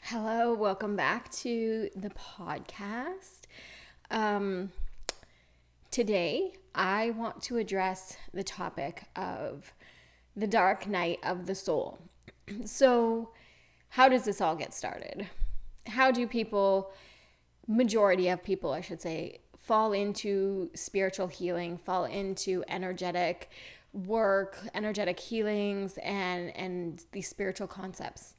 Hello, welcome back to the podcast. Today, I want to address the topic of the dark night of the soul. So, how does this all get started? How do majority of people, I should say, fall into spiritual healing, fall into energetic work, energetic healings, and these spiritual concepts?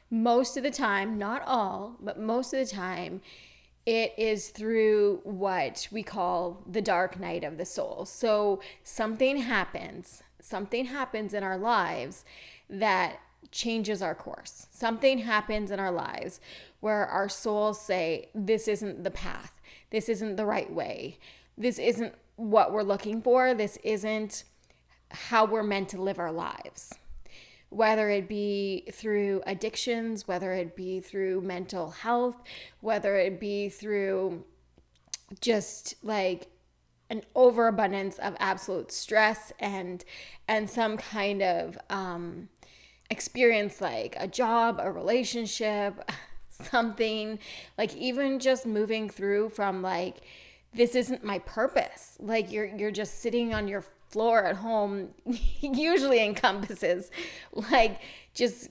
Most of the time, not all, but most of the time, it is through what we call the dark night of the soul. So something happens in our lives that changes our course. Something happens in our lives where our souls say, this isn't the path. This isn't the right way. This isn't what we're looking for. This isn't how we're meant to live our lives. Whether it be through addictions, whether it be through mental health, whether it be through just like an overabundance of absolute stress and some kind of experience like a job, a relationship, something like even just moving through from like, this isn't my purpose. Like you're just sitting on your floor at home usually encompasses like just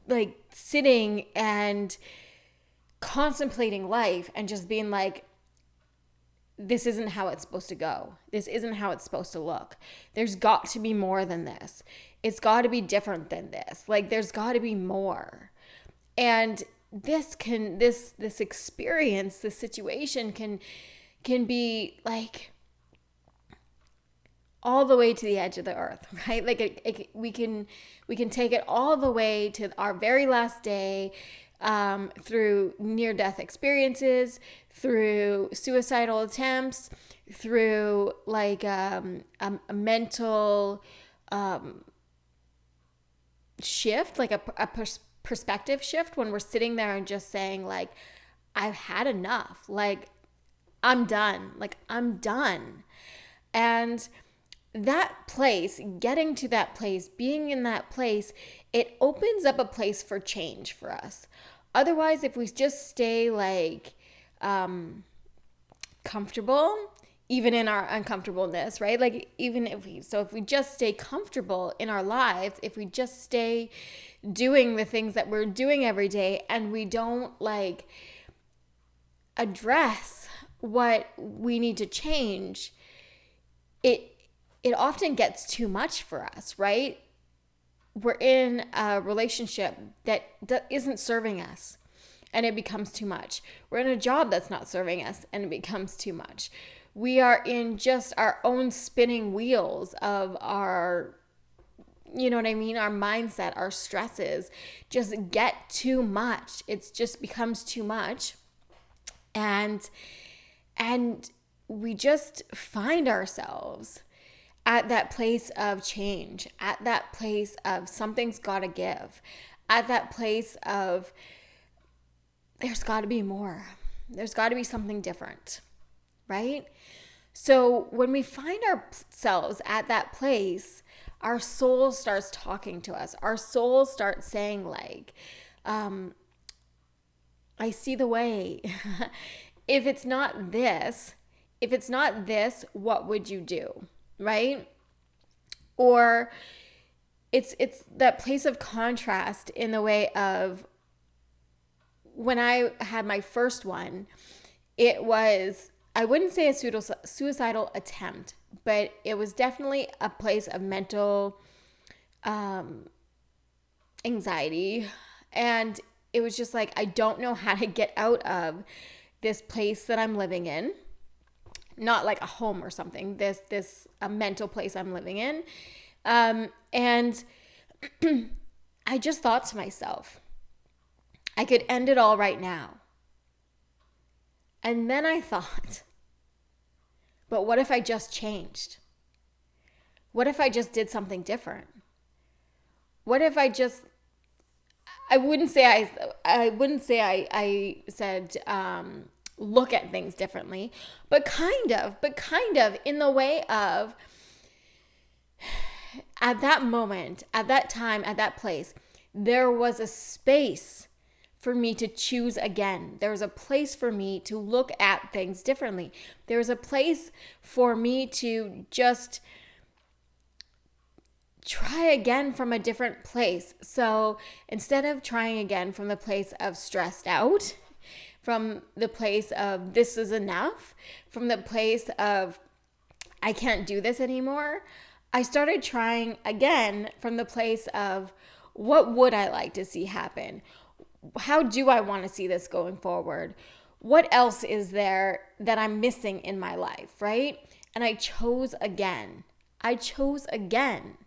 like sitting and contemplating life and just being like, this isn't how it's supposed to go. This isn't how it's supposed to look. There's got to be more than this. It's got to be different than this. Like there's got to be more. And this experience, this situation can be like all the way to the edge of the earth, right? Like we can take it all the way to our very last day, through near-death experiences, through suicidal attempts, through like a mental shift, like a perspective shift when we're sitting there and just saying like, I've had enough. Like I'm done. Like I'm done. And that place, getting to that place, being in that place, it opens up a place for change for us. Otherwise, if we just stay like comfortable, even in our uncomfortableness, right? Like if we just stay comfortable in our lives, if we just stay doing the things that we're doing every day and we don't like address what we need to change, it often gets too much for us, right? We're in a relationship that isn't serving us and it becomes too much. We're in a job that's not serving us and it becomes too much. We are in just our own spinning wheels of our, you know what I mean? Our mindset, our stresses just get too much. It just becomes too much. And we just find ourselves at that place of change, at that place of something's got to give, at that place of there's got to be more. There's got to be something different, right? So when we find ourselves at that place, our soul starts talking to us. Our soul starts saying like, I see the way. If it's not this, what would you do? Right? Or it's that place of contrast in the way of when I had my first one, it was, I wouldn't say a suicidal attempt, but it was definitely a place of mental anxiety. And it was just like, I don't know how to get out of this place that I'm living in. Not like a home or something, a mental place I'm living in. And I just thought to myself, I could end it all right now. And then I thought, but what if I just changed? What if I just did something different? What if I just, I wouldn't say I said, look at things differently, but kind of in the way of, at that moment, at that time, at that place, there was a space for me to choose again. There was a place for me to look at things differently. There was a place for me to just try again from a different place. So instead of trying again from the place of stressed out, from the place of this is enough, from the place of I can't do this anymore, I started trying again from the place of what would I like to see happen? How do I want to see this going forward? What else is there that I'm missing in my life, right? And I chose again. I chose again.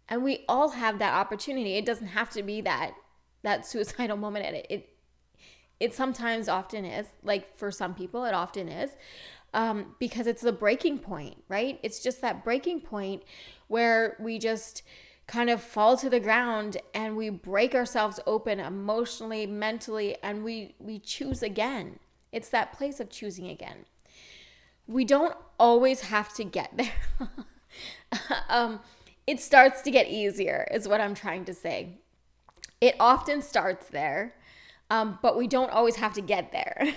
And we all have that opportunity. It doesn't have to be that suicidal moment. It sometimes often is. Like for some people, it often is. Because it's the breaking point, right? It's just that breaking point where we just kind of fall to the ground and we break ourselves open emotionally, mentally, and we choose again. It's that place of choosing again. We don't always have to get there. It starts to get easier is what I'm trying to say. It often starts there, but we don't always have to get there.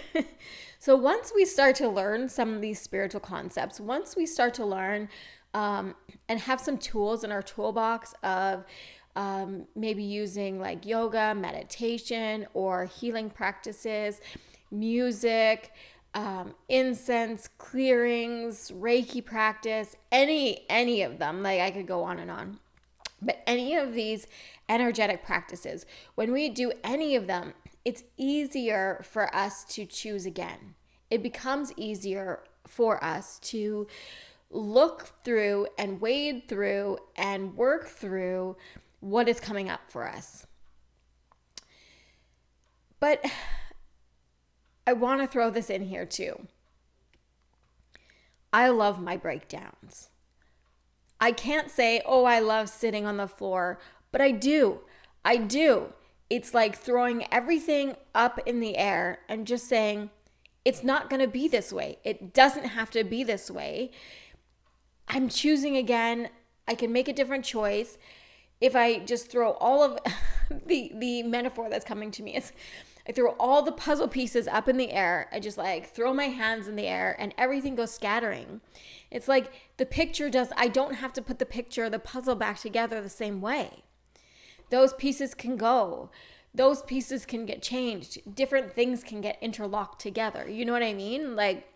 So once we start to learn some of these spiritual concepts, once we start to learn and have some tools in our toolbox of maybe using like yoga, meditation, or healing practices, music, incense, clearings, Reiki practice, any of them, like I could go on and on. But any of these energetic practices, when we do any of them, it's easier for us to choose again. It becomes easier for us to look through and wade through and work through what is coming up for us. But I want to throw this in here too. I love my breakdowns. I can't say, oh, I love sitting on the floor, but I do. I do. It's like throwing everything up in the air and just saying, it's not going to be this way. It doesn't have to be this way. I'm choosing again. I can make a different choice. If I just throw all of the metaphor that's coming to me is I throw all the puzzle pieces up in the air. I just like throw my hands in the air and everything goes scattering. It's like the picture I don't have to put the puzzle back together the same way. Those pieces can go. Those pieces can get changed. Different things can get interlocked together. You know what I mean? Like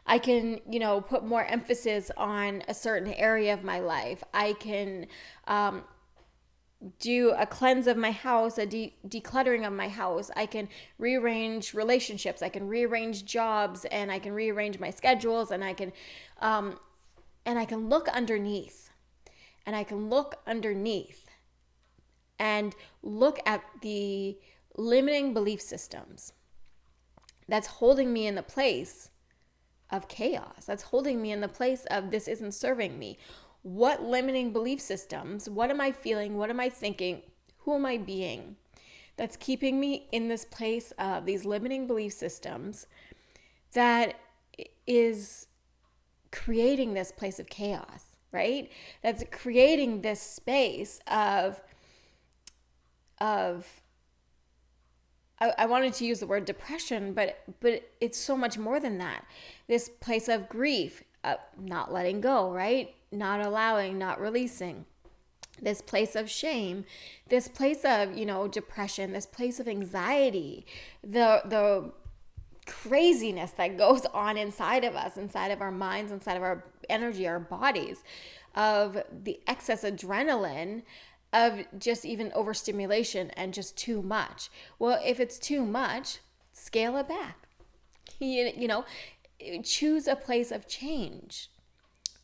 I can, put more emphasis on a certain area of my life. I can do a cleanse of my house, a decluttering of my house. I can rearrange relationships. I can rearrange jobs, and I can rearrange my schedules, and I can look underneath, and I can look underneath and look at the limiting belief systems that's holding me in the place of chaos. That's holding me in the place of this isn't serving me. What limiting belief systems, what am I feeling, what am I thinking, who am I being that's keeping me in this place of these limiting belief systems that is creating this place of chaos, right? That's creating this space of I wanted to use the word depression, but it's so much more than that. This place of grief, not letting go, right? Not allowing, not releasing. This place of shame, this place of, depression, this place of anxiety, the craziness that goes on inside of us, inside of our minds, inside of our energy, our bodies, of the excess adrenaline, of just even overstimulation and just too much. Well, if it's too much, scale it back. Choose a place of change.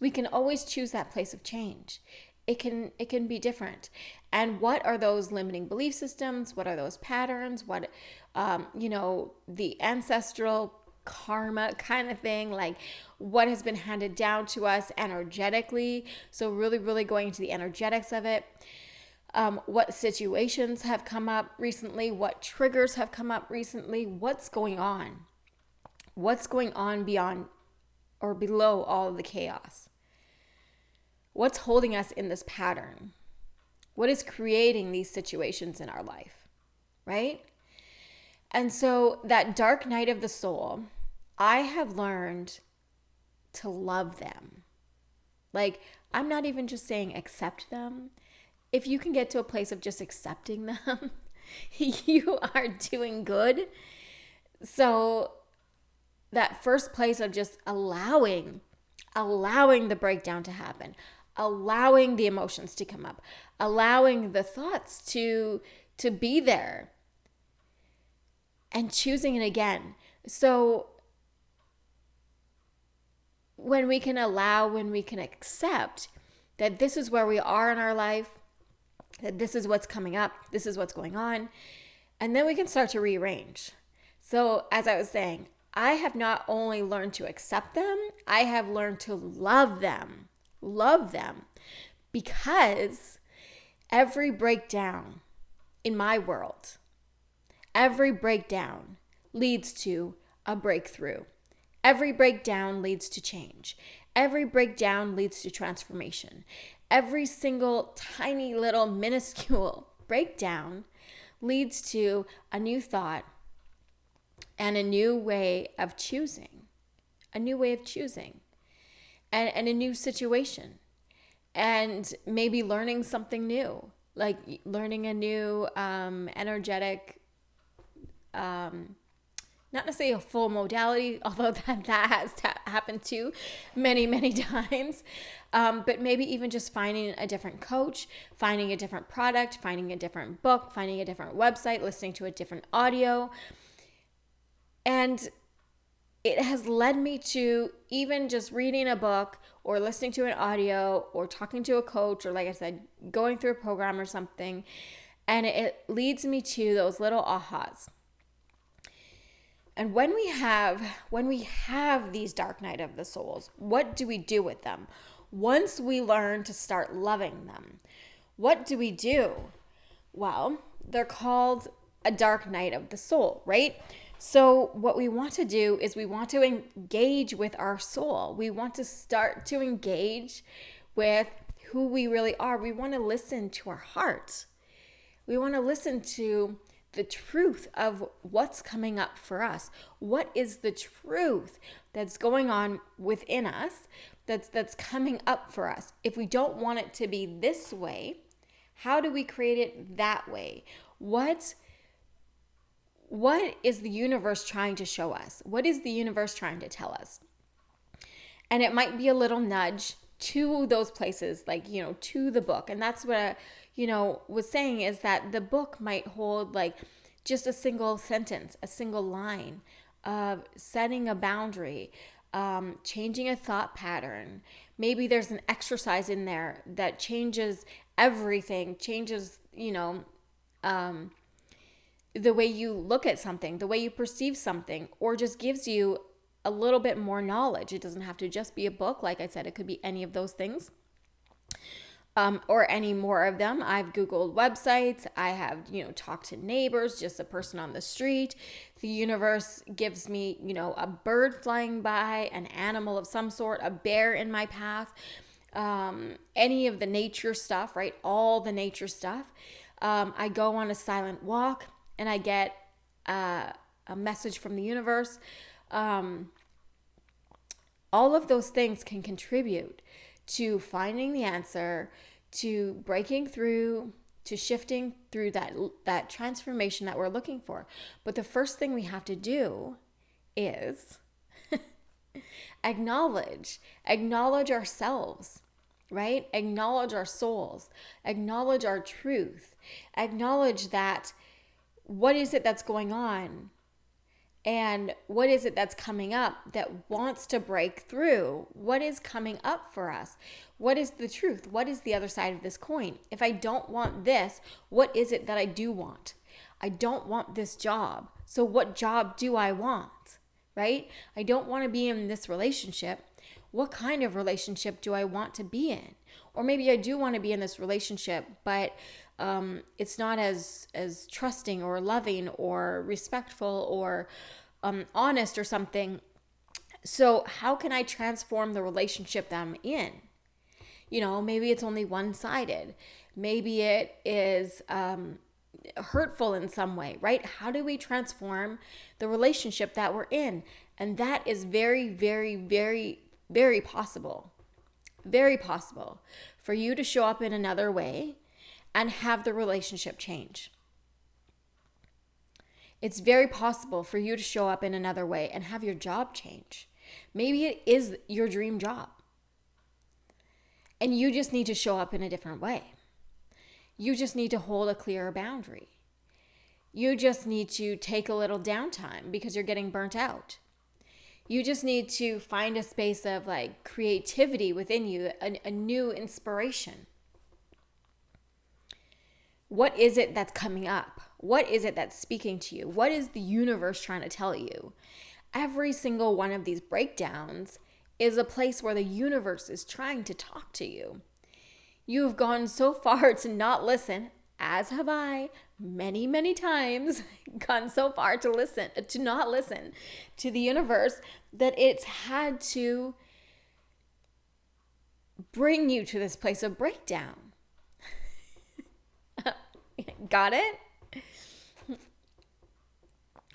We can always choose that place of change. It can be different. And what are those limiting belief systems? What are those patterns? What, the ancestral karma kind of thing, like what has been handed down to us energetically. So really, really going into the energetics of it. What situations have come up recently? What triggers have come up recently? What's going on? What's going on beyond or below all of the chaos? What's holding us in this pattern? What is creating these situations in our life, right? And so that dark night of the soul, I have learned to love them. Like, I'm not even just saying accept them. If you can get to a place of just accepting them, you are doing good. So that first place of just allowing the breakdown to happen, allowing the emotions to come up, allowing the thoughts to be there, and choosing it again. So when we can allow, when we can accept that this is where we are in our life, that this is what's coming up, this is what's going on, and then we can start to rearrange. So as I was saying, I have not only learned to accept them, I have learned to love them, because every breakdown in my world, every breakdown leads to a breakthrough. Every breakdown leads to change. Every breakdown leads to transformation. Every single tiny little minuscule breakdown leads to a new thought and a new way of choosing, and a new situation, and maybe learning something new, like learning a new energetic, not necessarily a full modality, although that has happened too many times, but maybe even just finding a different coach, finding a different product, finding a different book, finding a different website, listening to a different audio. And it has led me to even just reading a book or listening to an audio or talking to a coach, or like I said, going through a program or something. And it leads me to those little ahas. And when we have these dark night of the souls, what do we do with them? Once we learn to start loving them, what do we do? Well, they're called a dark night of the soul, right? So what we want to do is we want to engage with our soul. We want to start to engage with who we really are. We want to listen to our heart. We want to listen to the truth of what's coming up for us. What is the truth that's going on within us that's coming up for us? If we don't want it to be this way, how do we create it that way? What is the universe trying to show us? What is the universe trying to tell us? And it might be a little nudge to those places, like, to the book. And that's what I, was saying, is that the book might hold like just a single sentence, a single line of setting a boundary, changing a thought pattern. Maybe there's an exercise in there that changes everything, changes, the way you look at something, the way you perceive something, or just gives you a little bit more knowledge. It doesn't have to just be a book. Like I said, it could be any of those things, or any more of them. I've Googled websites. I have, talked to neighbors, just a person on the street. The universe gives me, a bird flying by, an animal of some sort, a bear in my path, any of the nature stuff, right? All the nature stuff. I go on a silent walk and I get a message from the universe. All of those things can contribute to finding the answer, to breaking through, to shifting through that transformation that we're looking for. But the first thing we have to do is acknowledge ourselves, right? Acknowledge our souls, acknowledge our truth, acknowledge that what is it that's going on, and what is it that's coming up that wants to break through? What is coming up for us? What is the truth? What is the other side of this coin? If I don't want this, what is it that I do want? I don't want this job. So what job do I want, right? I don't want to be in this relationship. What kind of relationship do I want to be in? Or maybe I do want to be in this relationship, but it's not as trusting or loving or respectful or honest or something. So how can I transform the relationship that I'm in? Maybe it's only one-sided. Maybe it is hurtful in some way, right? How do we transform the relationship that we're in? And that is very, very, very, very possible. Very possible for you to show up in another way and have the relationship change. It's very possible for you to show up in another way and have your job change. Maybe it is your dream job, and you just need to show up in a different way. You just need to hold a clearer boundary. You just need to take a little downtime because you're getting burnt out. You just need to find a space of like creativity within you, a new inspiration. What is it that's coming up? What is it that's speaking to you? What is the universe trying to tell you? Every single one of these breakdowns is a place where the universe is trying to talk to you. You have gone so far to not listen, as have I, many, many times, gone so far to not listen to the universe that it's had to bring you to this place of breakdown. Got it?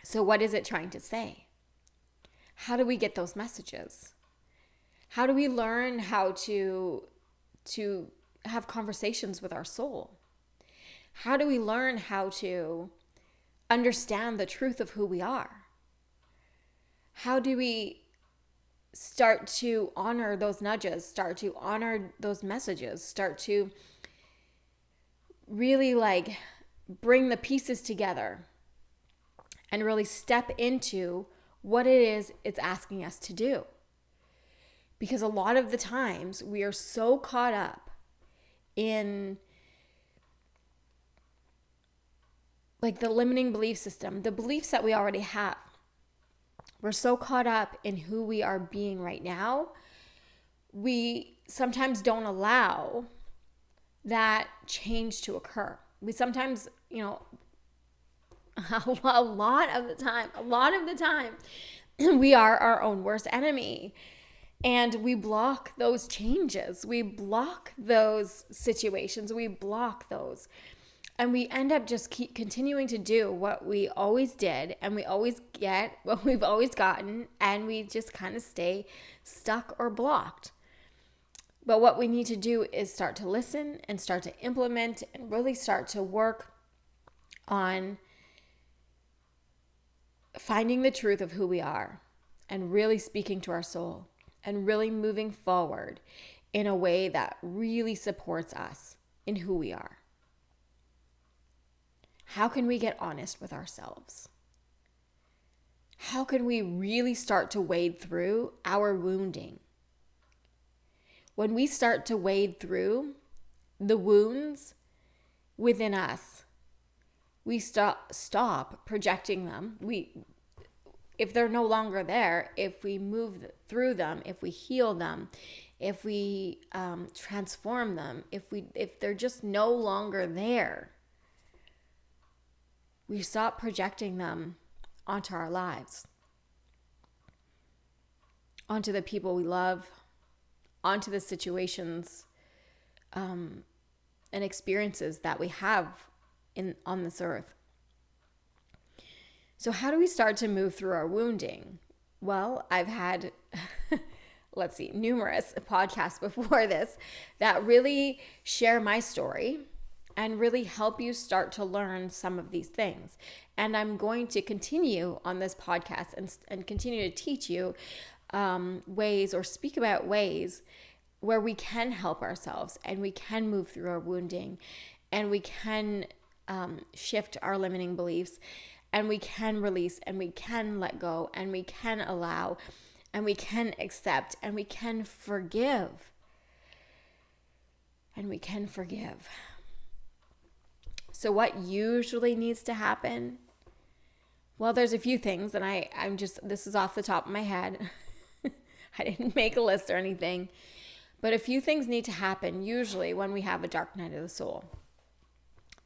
So what is it trying to say? How do we get those messages? How do we learn how to have conversations with our soul? How do we learn how to understand the truth of who we are? How do we start to honor those nudges, start to honor those messages, start to really like bring the pieces together and really step into what it is it's asking us to do? Because a lot of the times we are so caught up in like the limiting belief system, the beliefs that we already have. We're so caught up in who we are being right now. We sometimes don't allow that change to occur. We sometimes, a lot of the time, we are our own worst enemy. And we block those changes. We block those situations. We block those. And we end up just keep continuing to do what we always did, and we always get what we've always gotten, and we just kind of stay stuck or blocked. But what we need to do is start to listen and start to implement and really start to work on finding the truth of who we are and really speaking to our soul and really moving forward in a way that really supports us in who we are. How can we get honest with ourselves? How can we really start to wade through our wounding? When we start to wade through the wounds within us, we stop projecting them. If they're no longer there, if we move through them, if we heal them, if we transform them, if they're just no longer there, we stop projecting them onto our lives, onto the people we love, onto the situations and experiences that we have on this earth. So how do we start to move through our wounding? Well, I've had, numerous podcasts before this that really share my story and really help you start to learn some of these things. And I'm going to continue on this podcast and continue to teach you ways or speak about ways where we can help ourselves and we can move through our wounding and we can shift our limiting beliefs and we can release and we can let go and we can allow and we can accept and we can forgive. And we can forgive. So what usually needs to happen? Well, there's a few things, and this is off the top of my head. I didn't make a list or anything. But a few things need to happen usually when we have a dark night of the soul.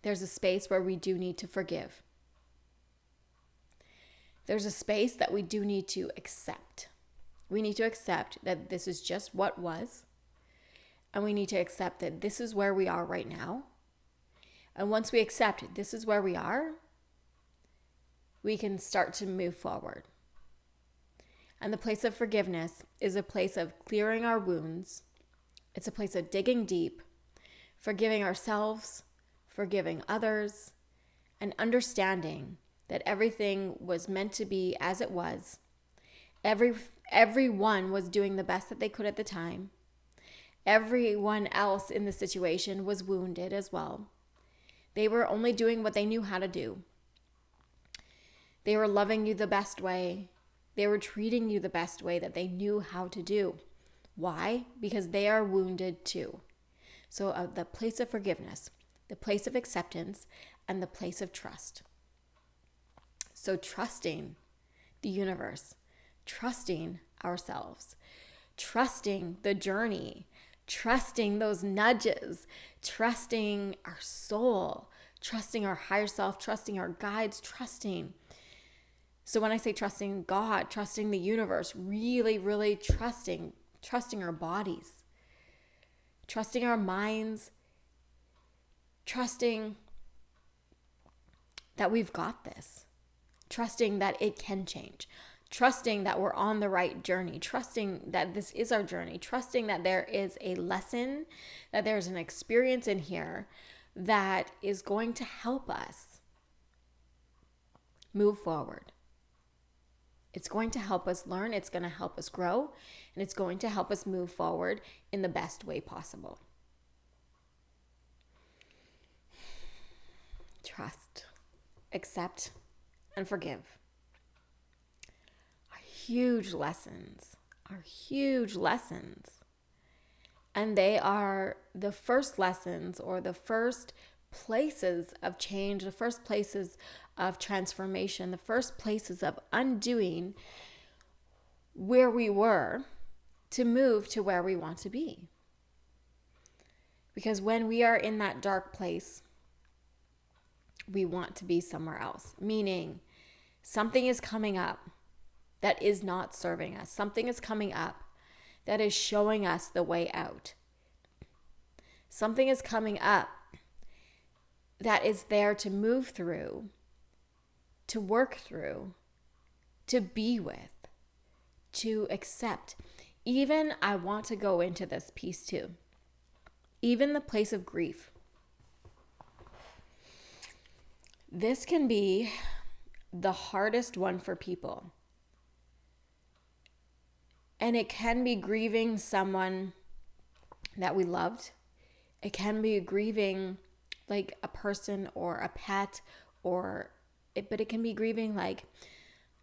There's a space where we do need to forgive. There's a space that we do need to accept. We need to accept that this is just what was. And we need to accept that this is where we are right now. And once we accept this is where we are, we can start to move forward. And the place of forgiveness is a place of clearing our wounds. It's a place of digging deep, forgiving ourselves, forgiving others, and understanding that everything was meant to be as it was. Everyone was doing the best that they could at the time. Everyone else in the situation was wounded as well. They were only doing what they knew how to do. They were loving you the best way. They were treating you the best way that they knew how to do. Why? Because they are wounded too. So the place of forgiveness, the place of acceptance, and the place of trust. So trusting the universe, trusting ourselves, trusting the journey, trusting those nudges, trusting our soul, trusting our higher self, trusting our guides, trusting. So when I say trusting God, trusting the universe, really, really trusting our bodies, trusting our minds, trusting that we've got this, trusting that it can change, trusting that we're on the right journey, trusting that this is our journey, trusting that there is a lesson, that there's an experience in here that is going to help us move forward. It's going to help us learn, it's going to help us grow, and it's going to help us move forward in the best way possible. Trust, accept, and forgive are huge lessons, And they are the first lessons or the first places of change, the first places of transformation, the first places of undoing where we were to move to where we want to be. Because when we are in that dark place, we want to be somewhere else, meaning something is coming up that is not serving us. Something is coming up that is showing us the way out. Something is coming up that is there to move through, to work through, to be with, to accept. Even I want to go into this piece too. Even the place of grief. This can be the hardest one for people. And it can be grieving someone that we loved. It can be grieving like a person or a pet but it can be grieving like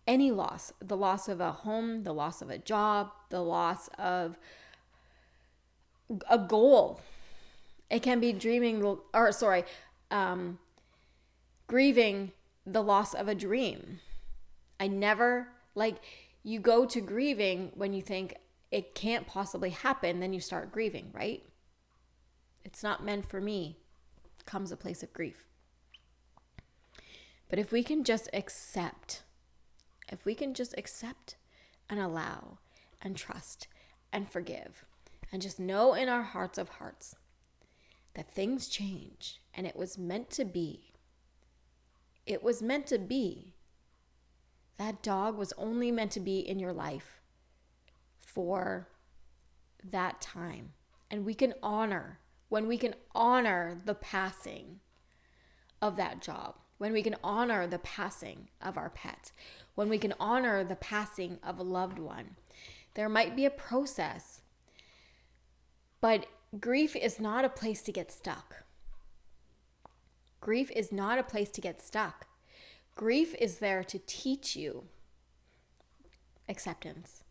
any loss. The loss of a home, the loss of a job, the loss of a goal. It can be grieving the loss of a dream. You go to grieving when you think it can't possibly happen, then you start grieving, right? It's not meant for me, comes a place of grief. But if we can just accept and allow and trust and forgive and just know in our hearts of hearts that things change and it was meant to be. It was meant to be. That dog was only meant to be in your life for that time. And when we can honor the passing of that job, when we can honor the passing of our pet, when we can honor the passing of a loved one, there might be a process, but grief is not a place to get stuck. Grief is not a place to get stuck. Grief is there to teach you acceptance.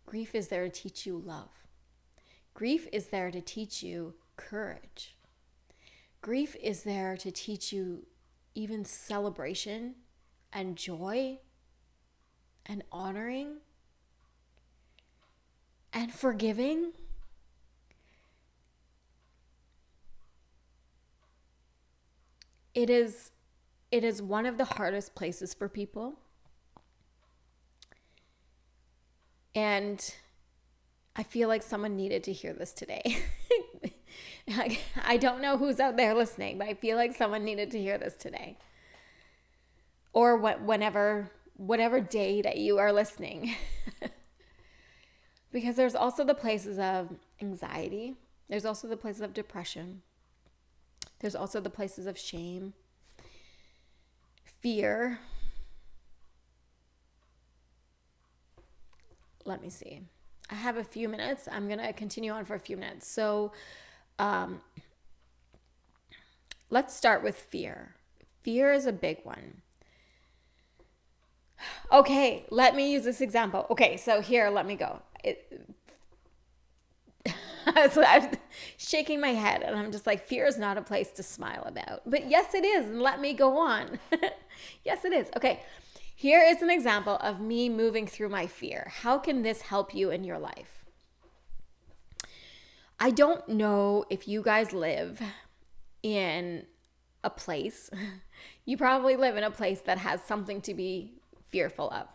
Grief is there to teach you love. Grief is there to teach you courage. Grief is there to teach you even celebration and joy and honoring and forgiving. It is one of the hardest places for people. And I feel like someone needed to hear this today I don't know who's out there listening, but I feel like someone needed to hear this today. Or whatever day that you are listening. Because there's also the places of anxiety. There's also the places of depression. There's also the places of shame, fear. Let me see. I have a few minutes. I'm going to continue on for a few minutes. So let's start with fear. Fear is a big one. Okay, let me use this example. Okay, so here, let me go. So I was shaking my head and I'm just like, fear is not a place to smile about. But yes, it is. And let me go on. Yes, it is. Okay, here is an example of me moving through my fear. How can this help you in your life? I don't know if you guys live in a place. You probably live in a place that has something to be fearful of.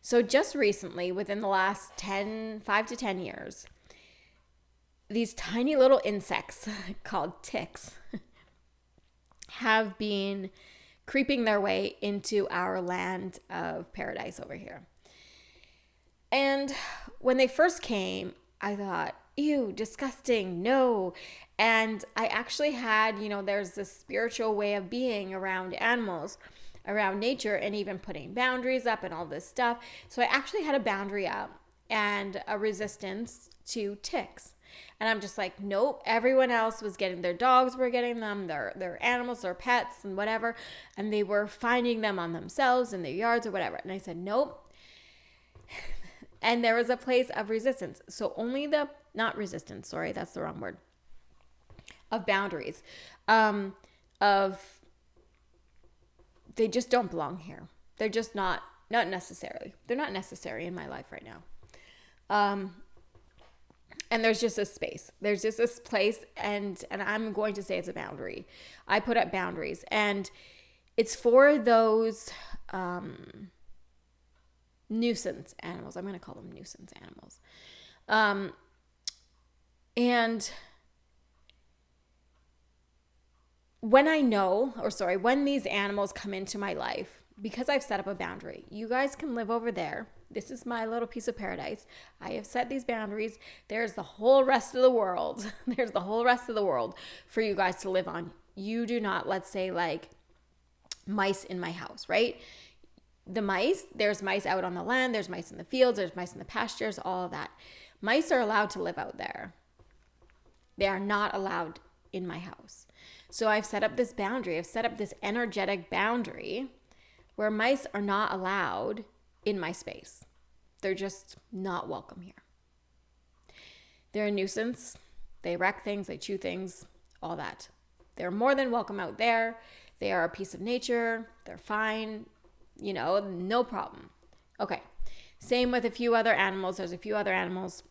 So just recently, within the last 5 to 10 years, these tiny little insects called ticks have been creeping their way into our land of paradise over here. And when they first came, I thought, ew, disgusting, no. And I actually had, there's this spiritual way of being around animals, around nature, and even putting boundaries up and all this stuff. So I actually had a boundary up and a resistance to ticks. And I'm just like, nope, everyone else was getting, their dogs were getting them, their animals, their pets and whatever. And they were finding them on themselves in their yards or whatever. And I said, nope. And there was a place of resistance. So only not resistance, sorry, that's the wrong word. Of boundaries. They just don't belong here. They're just not necessarily. They're not necessary in my life right now. And there's just a space. There's just this place, and I'm going to say it's a boundary. I put up boundaries, and it's for those nuisance animals. I'm going to call them nuisance animals. And when these animals come into my life, because I've set up a boundary, you guys can live over there. This is my little piece of paradise. I have set these boundaries. There's the whole rest of the world. There's the whole rest of the world for you guys to live on. You do not, let's say, like mice in my house, right? The mice, there's mice out on the land. There's mice in the fields. There's mice in the pastures, all of that. Mice are allowed to live out there. They are not allowed in my house. So I've set up this boundary. I've set up this energetic boundary where mice are not allowed in my space. They're just not welcome here. They're a nuisance. They wreck things, they chew things, all that. They're more than welcome out there. They are a piece of nature. They're fine, no problem. Okay. Same with a few other animals. There's a few other animals,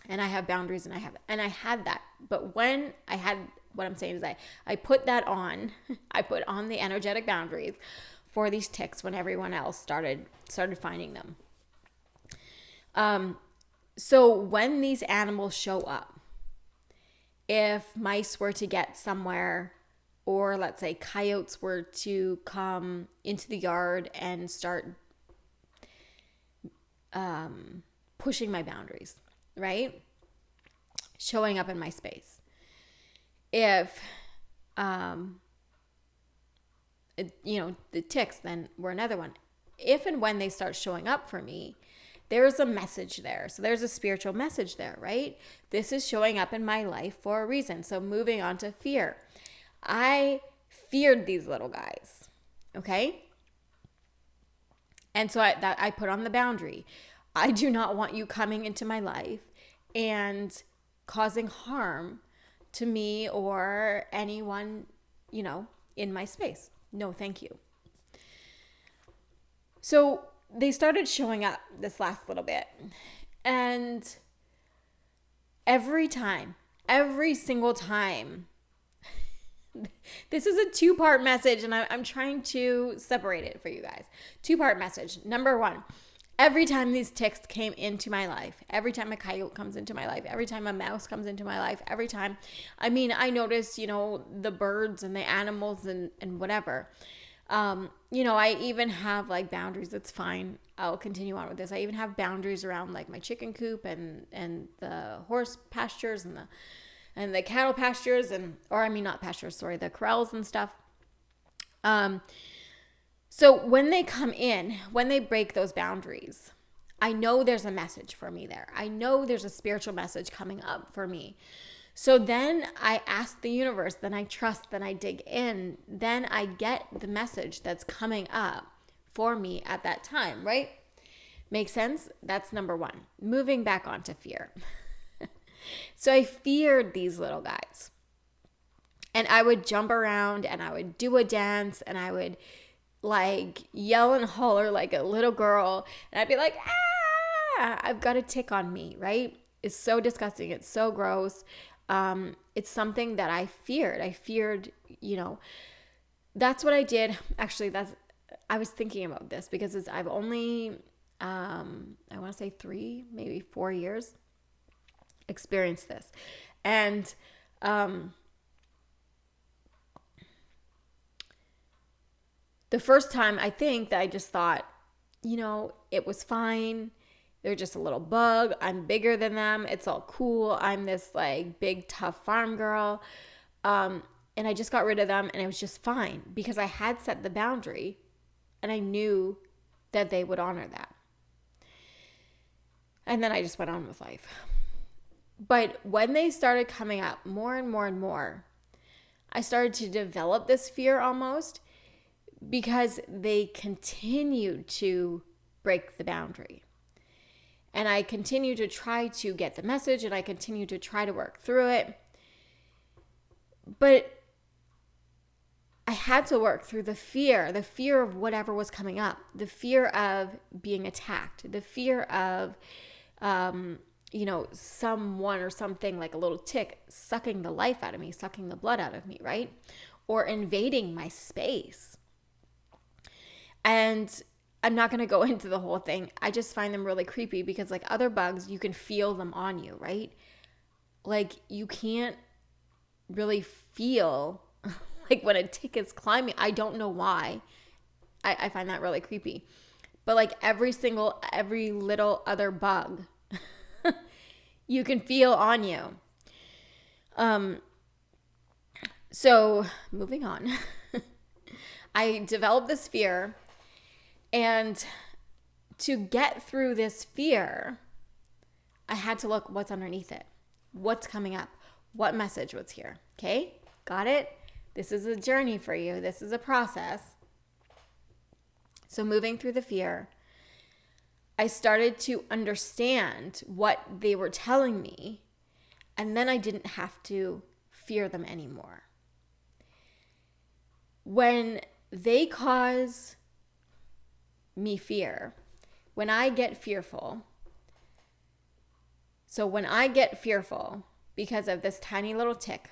and I have boundaries, and I had that. But when I had, what I'm saying is I put that on. I put on the energetic boundaries for these ticks when everyone else started finding them. So when these animals show up, if mice were to get somewhere, or let's say coyotes were to come into the yard and start pushing my boundaries, right? Showing up in my space. If the ticks then were another one. If and when they start showing up for me, there's a message there. So there's a spiritual message there, right? This is showing up in my life for a reason. So moving on to fear. I feared these little guys, okay? And so I put on the boundary. I do not want you coming into my life and causing harm to me or anyone, in my space. No, thank you. So they started showing up this last little bit. And every single time, this is a 2-part message, and I'm trying to separate it for you guys. 2-part message. Number 1, Every time these ticks came into my life, every time a coyote comes into my life, every time a mouse comes into my life, every time, I mean, I notice, the birds and the animals and whatever. I even have like boundaries. That's fine. I'll continue on with this. I even have boundaries around like my chicken coop and the horse pastures and the cattle pastures not pastures, sorry, the corrals and stuff. So when they come in, when they break those boundaries, I know there's a message for me there. I know there's a spiritual message coming up for me. So then I ask the universe, then I trust, then I dig in, then I get the message that's coming up for me at that time, right? Make sense? That's number one. Moving back onto fear. So I feared these little guys. And I would jump around and I would do a dance and I would like yell and holler like a little girl. And I'd be like, I've got a tick on me, right? It's so disgusting. It's so gross. It's something that I feared. That's what I did. Actually, I was thinking about this because I've only, I want to say 3, maybe 4 years experienced this. And, the first time I think that I just thought, it was fine. They're just a little bug. I'm bigger than them. It's all cool. I'm this like big, tough farm girl. And I just got rid of them and it was just fine because I had set the boundary and I knew that they would honor that. And then I just went on with life. But when they started coming up more and more and more, I started to develop this fear almost because they continued to break the boundary. And I continue to try to get the message and I continue to try to work through it. But I had to work through the fear of whatever was coming up, the fear of being attacked, the fear of, someone or something like a little tick sucking the life out of me, sucking the blood out of me, right? Or invading my space. And I'm not going to go into the whole thing. I just find them really creepy because like other bugs, you can feel them on you, right? Like you can't really feel like when a tick is climbing. I don't know why. I find that really creepy. But like every little other bug, you can feel on you. So moving on, I developed this fear. And to get through this fear, I had to look what's underneath it. What's coming up? What message was here? Okay? Got it? This is a journey for you. This is a process. So moving through the fear, I started to understand what they were telling me, and then I didn't have to fear them anymore. When they cause me fear, when I get fearful because of this tiny little tick,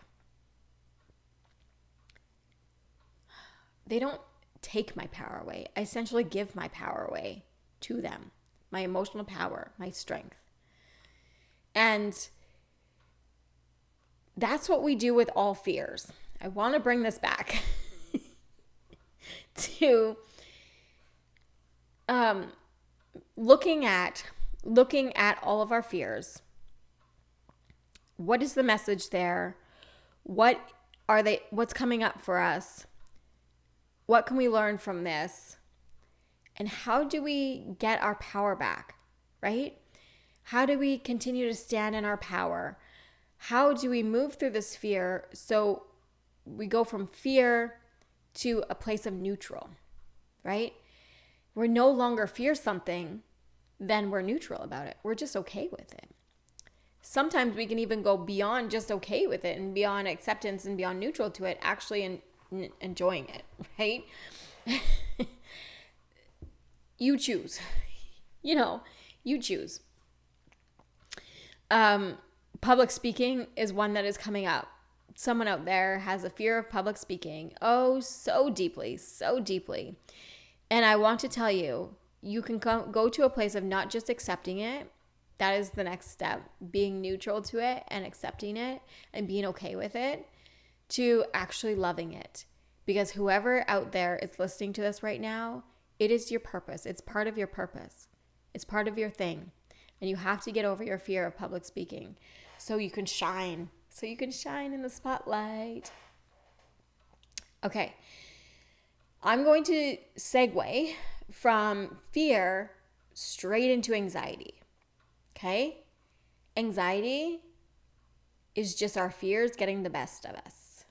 they don't take my power away. I essentially give my power away to them, my emotional power, my strength. And that's what we do with all fears. I want to bring this back to looking at all of our fears. What is the message there? What's coming up for us? What can we learn from this? And how do we get our power back, right? How do we continue to stand in our power? How do we move through this fear so we go from fear to a place of neutral, right? We're no longer fear something, then we're neutral about it. We're just okay with it. Sometimes we can even go beyond just okay with it and beyond acceptance and beyond neutral to it, actually enjoying it, right? You choose. You choose. Public speaking is one that is coming up. Someone out there has a fear of public speaking. Oh, so deeply, so deeply. And I want to tell you, you can go to a place of not just accepting it. That is the next step, being neutral to it and accepting it and being okay with it, to actually loving it. Because whoever out there is listening to this right now, it is your purpose. It's part of your purpose. It's part of your thing. And you have to get over your fear of public speaking so you can shine. So you can shine in the spotlight. Okay. I'm going to segue from fear straight into anxiety. Okay? Anxiety is just our fears getting the best of us.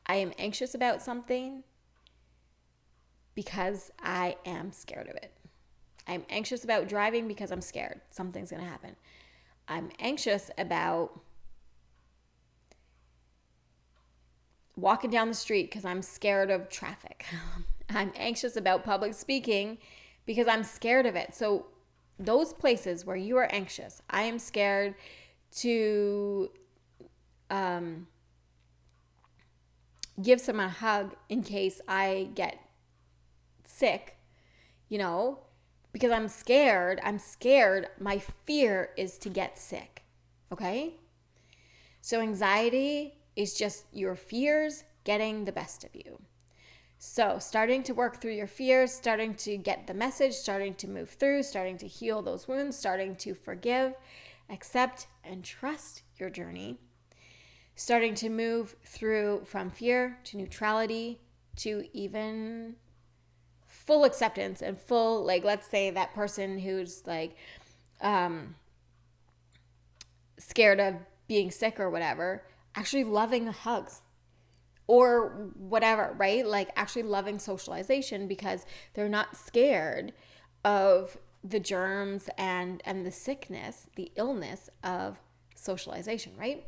I am anxious about something because I am scared of it. I'm anxious about driving because I'm scared something's going to happen. I'm anxious about walking down the street because I'm scared of traffic. I'm anxious about public speaking because I'm scared of it. So those places where you are anxious, I am scared to give someone a hug in case I get sick, because I'm scared. My fear is to get sick. Okay? So anxiety is just your fears getting the best of you. So starting to work through your fears, starting to get the message, starting to move through, starting to heal those wounds, starting to forgive, accept, and trust your journey. Starting to move through from fear to neutrality to even full acceptance and full, let's say that person who's scared of being sick or whatever, actually loving hugs or whatever, right? Actually loving socialization because they're not scared of the germs and the sickness, the illness of socialization, right?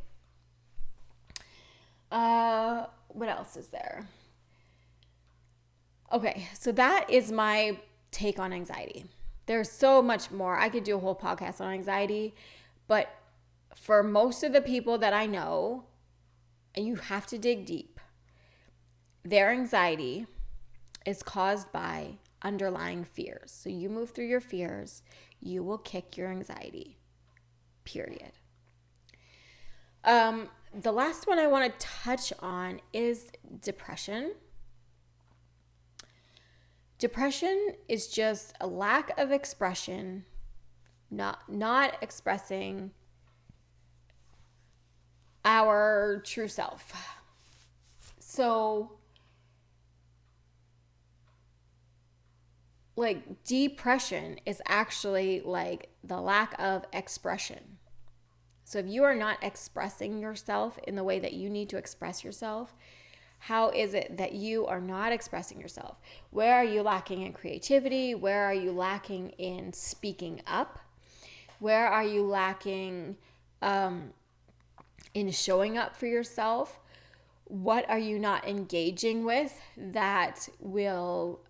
What else is there? Okay, so that is my take on anxiety. There's so much more. I could do a whole podcast on anxiety, but for most of the people that I know, and you have to dig deep, their anxiety is caused by underlying fears. So you move through your fears, you will kick your anxiety, period. The last one I want to touch on is depression. Depression is just a lack of expression, not expressing our true self. So, depression is actually the lack of expression. So if you are not expressing yourself in the way that you need to express yourself, how is it that you are not expressing yourself? Where are you lacking in creativity? Where are you lacking in speaking up? Where are you lacking in showing up for yourself? What are you not engaging with that will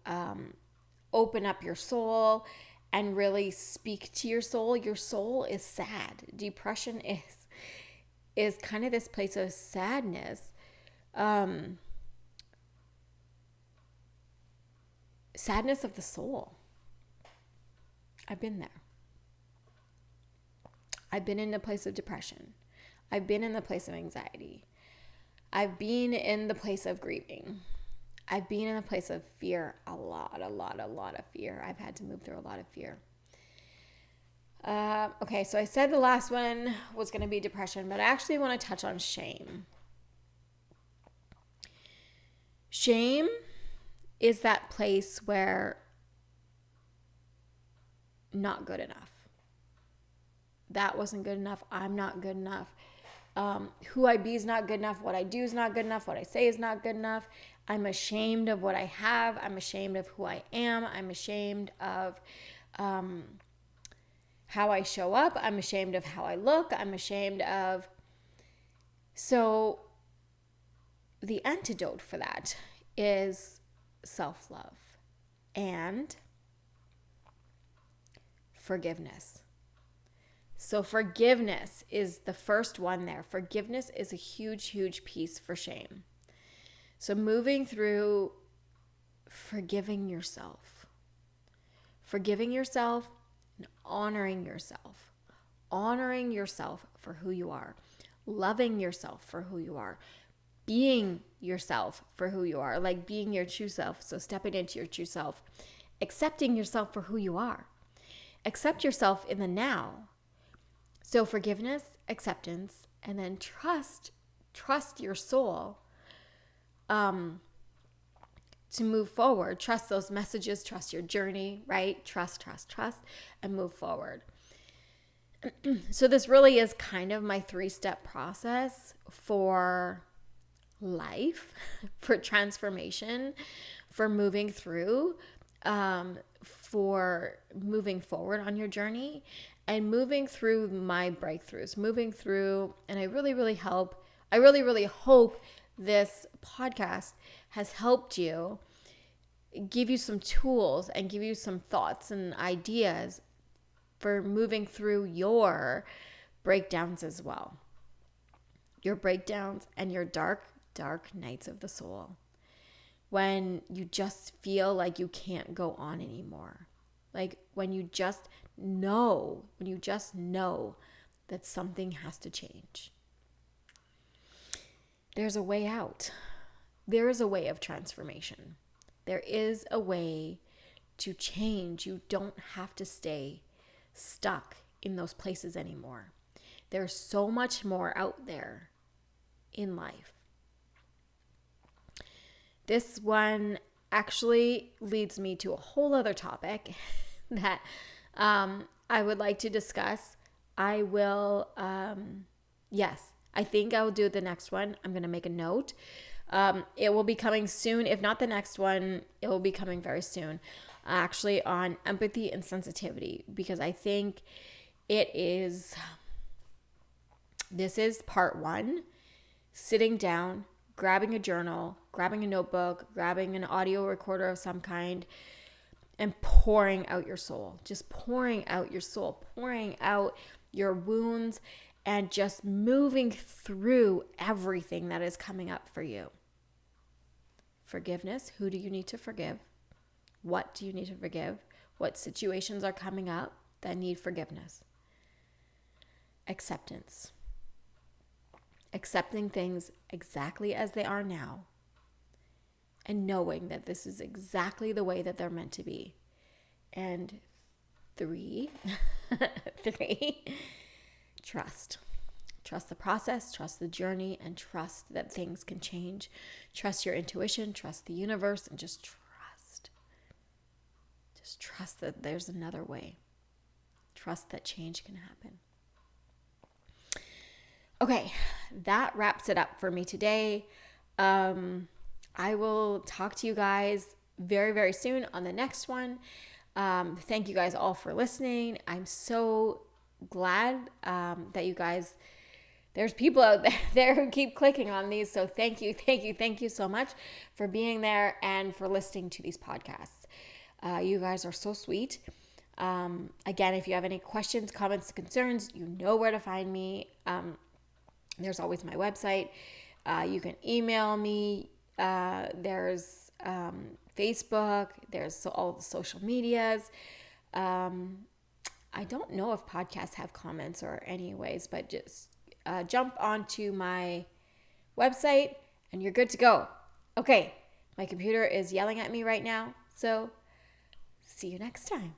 open up your soul and really speak to your soul? Your soul is sad. Depression is kind of this place of sadness. Sadness of the soul. I've been there. I've been in the place of depression. I've been in the place of anxiety. I've been in the place of grieving. I've been in a place of fear, a lot of fear. I've had to move through a lot of fear. Okay, so I said the last one was going to be depression, but I actually want to touch on shame. Shame is that place where not good enough. That wasn't good enough. I'm not good enough. Who I be is not good enough. What I do is not good enough. What I say is not good enough. I'm ashamed of what I have. I'm ashamed of who I am. I'm ashamed of how I show up. I'm ashamed of how I look. I'm ashamed of... So the antidote for that is self-love and forgiveness. So forgiveness is the first one there. Forgiveness is a huge piece for shame. So moving through forgiving yourself. Forgiving yourself and honoring yourself. Honoring yourself for who you are. Loving yourself for who you are. Being yourself for who you are, like being your true self. So stepping into your true self. Accepting yourself for who you are. Accept yourself in the now. So forgiveness, acceptance, and then trust your soul to move forward. Trust those messages, trust your journey, right? Trust, and move forward. So this really is kind of my 3-step process for life, for transformation, for moving through, for moving forward on your journey, and moving through my breakthroughs, moving through, and I really, really hope this podcast has helped you, give you some tools and give you some thoughts and ideas for moving through your breakdowns as well. Your breakdowns and your dark, dark nights of the soul. When you just feel like you can't go on anymore. Like when you just know that something has to change. There's a way out. There is a way of transformation. There is a way to change. You don't have to stay stuck in those places anymore. There's so much more out there in life. This one actually leads me to a whole other topic that I would like to discuss. I will, I think I will do the next one. I'm going to make a note. It will be coming soon. If not the next one, it will be coming very soon. Actually on empathy and sensitivity, because I think this is part 1, sitting down, grabbing a journal, grabbing a notebook, grabbing an audio recorder of some kind, and pouring out your soul. Just pouring out your soul, pouring out your wounds, and just moving through everything that is coming up for you. Forgiveness. Who do you need to forgive? What do you need to forgive? What situations are coming up that need forgiveness? Acceptance. Accepting things exactly as they are now, and knowing that this is exactly the way that they're meant to be. And 3, trust. Trust the process, trust the journey, and trust that things can change. Trust your intuition, trust the universe, and just trust. Just trust that there's another way. Trust that change can happen. Okay, that wraps it up for me today. I will talk to you guys very, very soon on the next one. Thank you guys all for listening. I'm so glad that you guys, there's people out there who keep clicking on these. So thank you so much for being there and for listening to these podcasts. You guys are so sweet. Again, if you have any questions, comments, concerns, you know where to find me. There's always my website. You can email me. There's Facebook. There's all the social medias. I don't know if podcasts have comments or anyways, but just jump onto my website and you're good to go. Okay, my computer is yelling at me right now, so see you next time.